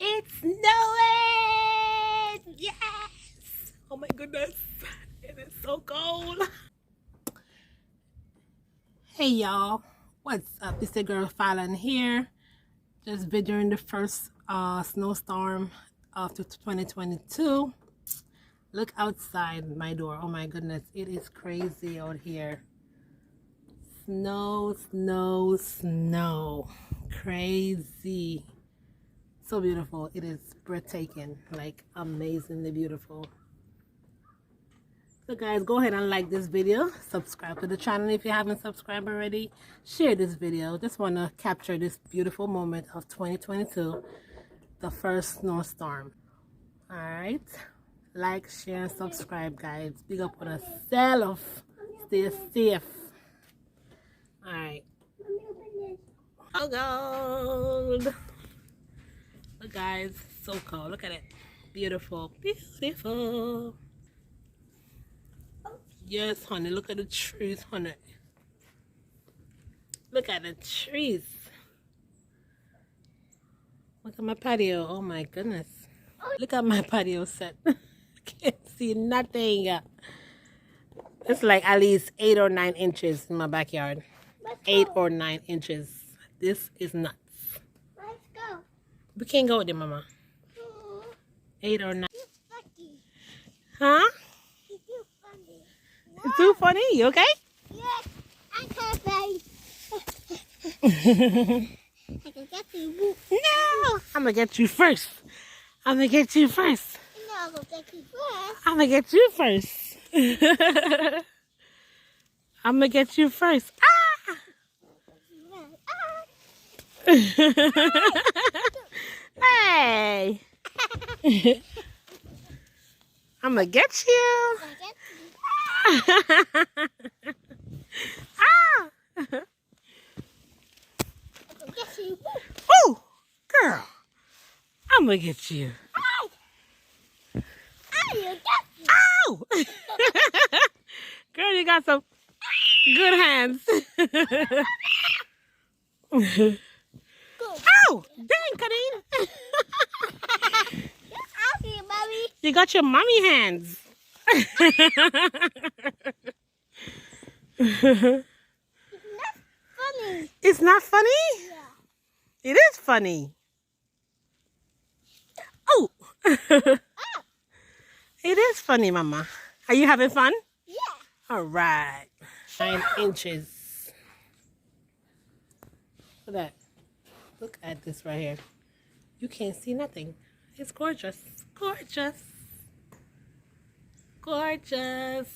It's snowing! Yes! Oh my goodness. It is so cold. Hey y'all. What's up? It's the girl Fallon here. Just videoing the first snowstorm of 2022. Look outside my door. Oh my goodness. It is crazy out here. Snow, snow, snow. Crazy. So beautiful. It is breathtaking, like amazingly beautiful. So guys, go ahead and like this video, subscribe to the channel if you haven't subscribed already, share this video. Just want to capture this beautiful moment of 2022, the first snowstorm. All right, like, share, and subscribe, guys. Big up on yourself. Stay safe. All right. Oh god. Look guys, so cold. Look at it. Beautiful, beautiful. Yes, honey. Look at the trees, honey. Look at the trees. Look at my patio. Oh my goodness. Look at my patio set. Can't see nothing. It's like at least 8 or 9 inches in my backyard. 8 or 9 inches. This is nuts. Let's go. We can't go there, Mama. 8 or 9. Funny. Huh? It's too funny. It's too funny. You okay? Yes, I can't play. I can get you. No. I'm going to get you first. I'm going to get you first. No, I'm gonna get you first. I'm going to get you first. I'm going to get you first. Hey. I'm going to get you. Ah. Get you. Oh, girl. I'm going to get you. You get you. Ow! Girl, you got some good hands. Ow! Dang, Kadeen. I'll see you, mommy. You got your mommy hands. Funny. It's not funny? Yeah. It is funny. Oh! It is funny, Mama. Are you having fun? Yeah. All right. 9 inches. Look at that. Look at this right here. You can't see nothing. It's gorgeous. Gorgeous. Gorgeous.